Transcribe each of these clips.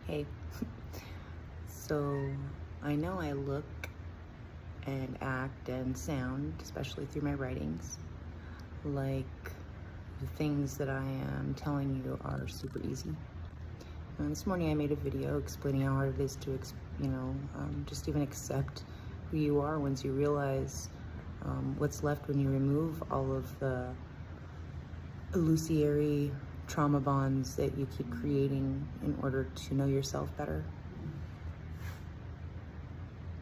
Hey, so I know I look and act and sound, especially through my writings, like the things that I am telling you are super easy. And this morning I made a video explaining how hard it is to, just even accept who you are once you realize what's left when you remove all of the illusory trauma bonds that you keep creating in order to know yourself better.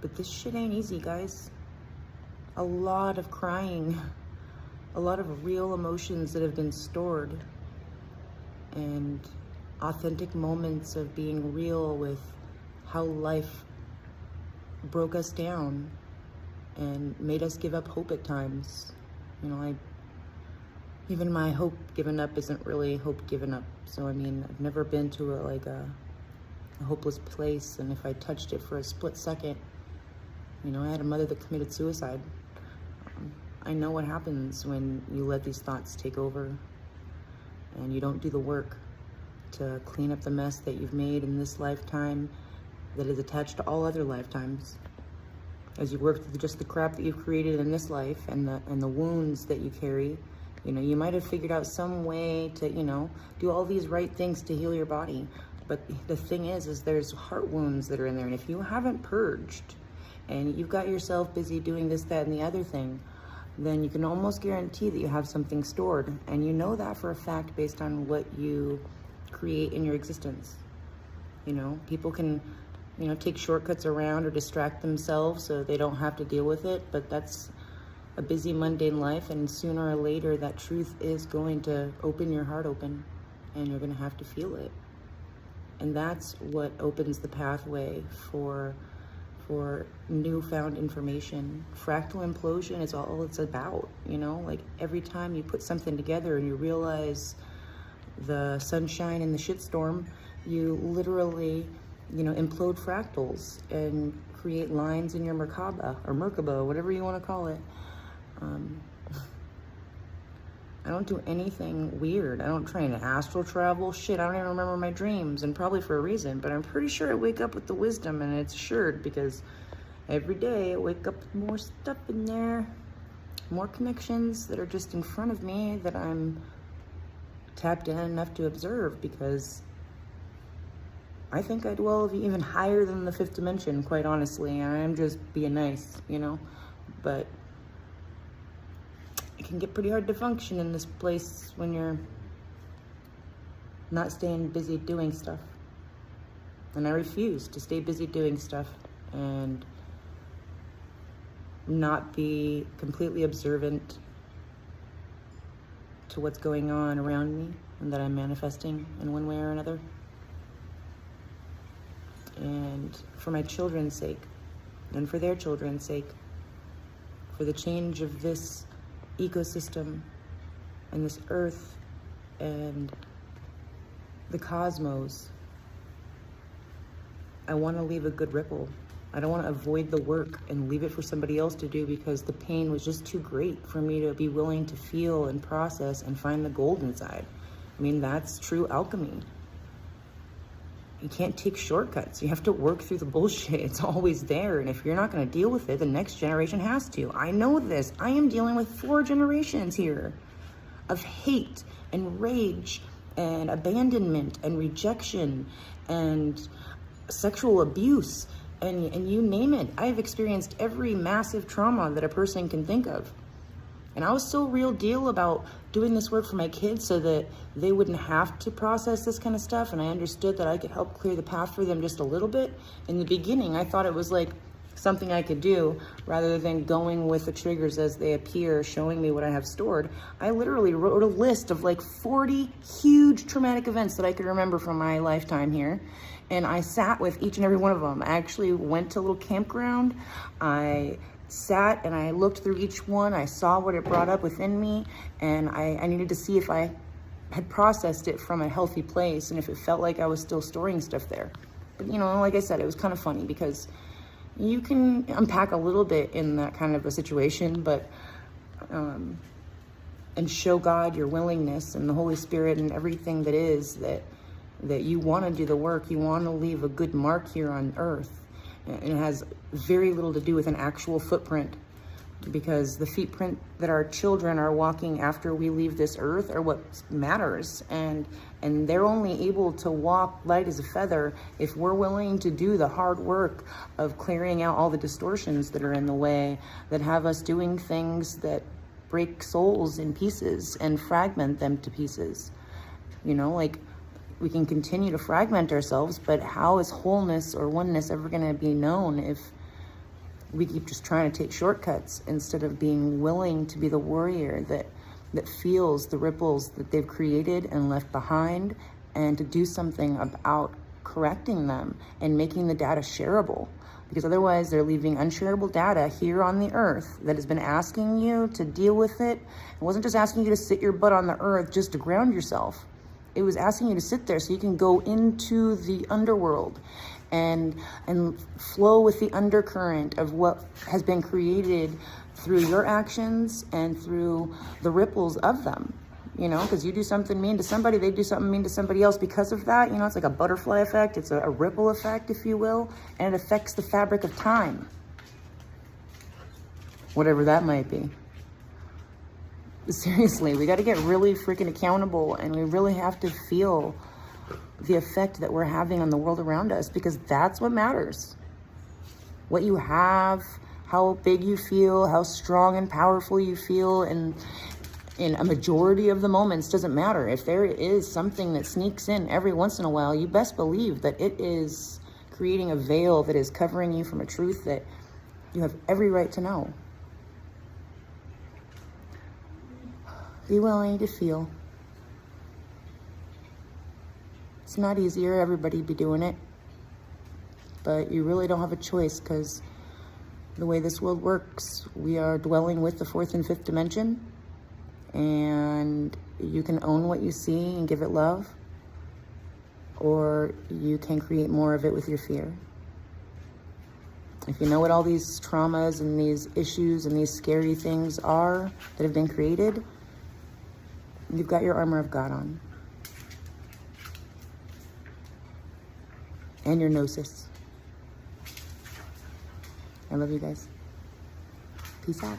But this shit ain't easy, guys. A lot of crying, a lot of real emotions that have been stored, and authentic moments of being real with how life broke us down and made us give up hope at times. Even my hope given up isn't really hope given up. So I've never been to a hopeless place, and if I touched it for a split second, I had a mother that committed suicide. I know what happens when you let these thoughts take over and you don't do the work to clean up the mess that you've made in this lifetime that is attached to all other lifetimes. As you work through just the crap that you've created in this life and the wounds that you carry, you might have figured out some way to, do all these right things to heal your body. But the thing is there's heart wounds that are in there. And if you haven't purged and you've got yourself busy doing this, that, and the other thing, then you can almost guarantee that you have something stored. And you know that for a fact based on what you create in your existence. People can, take shortcuts around or distract themselves so they don't have to deal with it. But that's a busy, mundane life, and sooner or later that truth is going to open your heart open, and you're going to have to feel it. And that's what opens the pathway for newfound information. Fractal implosion is all it's about. Like every time you put something together and you realize the sunshine in the shitstorm, you literally implode fractals and create lines in your Merkaba, whatever you want to call it. I don't do anything weird. I don't try to astral travel. Shit, I don't even remember my dreams, and probably for a reason, but I'm pretty sure I wake up with the wisdom, and it's assured because every day I wake up with more stuff in there, more connections that are just in front of me that I'm tapped in enough to observe, because I think I dwell even higher than the fifth dimension, quite honestly. I'm just being nice, but it can get pretty hard to function in this place when you're not staying busy doing stuff. And I refuse to stay busy doing stuff and not be completely observant to what's going on around me and that I'm manifesting in one way or another. And for my children's sake, and for their children's sake, for the change of this ecosystem and this earth and the cosmos, I want to leave a good ripple. I don't want to avoid the work and leave it for somebody else to do because the pain was just too great for me to be willing to feel and process and find the gold inside. That's true alchemy. You can't take shortcuts. You have to work through the bullshit. It's always there. And if you're not going to deal with it, the next generation has to. I know this. I am dealing with 4 generations here of hate and rage and abandonment and rejection and sexual abuse and you name it. I've experienced every massive trauma that a person can think of. And I was so real deal about doing this work for my kids so that they wouldn't have to process this kind of stuff. And I understood that I could help clear the path for them just a little bit. In the beginning, I thought it was like something I could do rather than going with the triggers as they appear, showing me what I have stored. I literally wrote a list of like 40 huge traumatic events that I could remember from my lifetime here. And I sat with each and every one of them. I actually went to a little campground. I sat and I looked through each one. I saw what it brought up within me, and I needed to see if I had processed it from a healthy place and if it felt like I was still storing stuff there. But like I said, it was kind of funny because you can unpack a little bit in that kind of a situation, but and show God your willingness and the Holy Spirit and everything that is, that that you want to do the work, you want to leave a good mark here on earth. And it has very little to do with an actual footprint, because the footprint that our children are walking after we leave this earth are what matters. And they're only able to walk light as a feather if we're willing to do the hard work of clearing out all the distortions that are in the way, that have us doing things that break souls in pieces and fragment them to pieces. You know, like, we can continue to fragment ourselves, but how is wholeness or oneness ever going to be known if we keep just trying to take shortcuts instead of being willing to be the warrior that feels the ripples that they've created and left behind, and to do something about correcting them and making the data shareable? Because otherwise they're leaving unshareable data here on the earth that has been asking you to deal with it. It wasn't just asking you to sit your butt on the earth just to ground yourself. It was asking you to sit there so you can go into the underworld and flow with the undercurrent of what has been created through your actions and through the ripples of them. You know, because you do something mean to somebody, they do something mean to somebody else. Because of that, you know, it's like a butterfly effect. It's a ripple effect, if you will, and it affects the fabric of time, whatever that might be. Seriously, we got to get really freaking accountable, and we really have to feel the effect that we're having on the world around us, because that's what matters. What you have, how big you feel, how strong and powerful you feel, and in a majority of the moments doesn't matter. If there is something that sneaks in every once in a while, you best believe that it is creating a veil that is covering you from a truth that you have every right to know. Be willing to feel. It's not easier, everybody be doing it, but you really don't have a choice, because the way this world works, we are dwelling with the fourth and fifth dimension, and you can own what you see and give it love, or you can create more of it with your fear. If you know what all these traumas and these issues and these scary things are that have been created, you've got your armor of God on. And your gnosis. I love you guys. Peace out.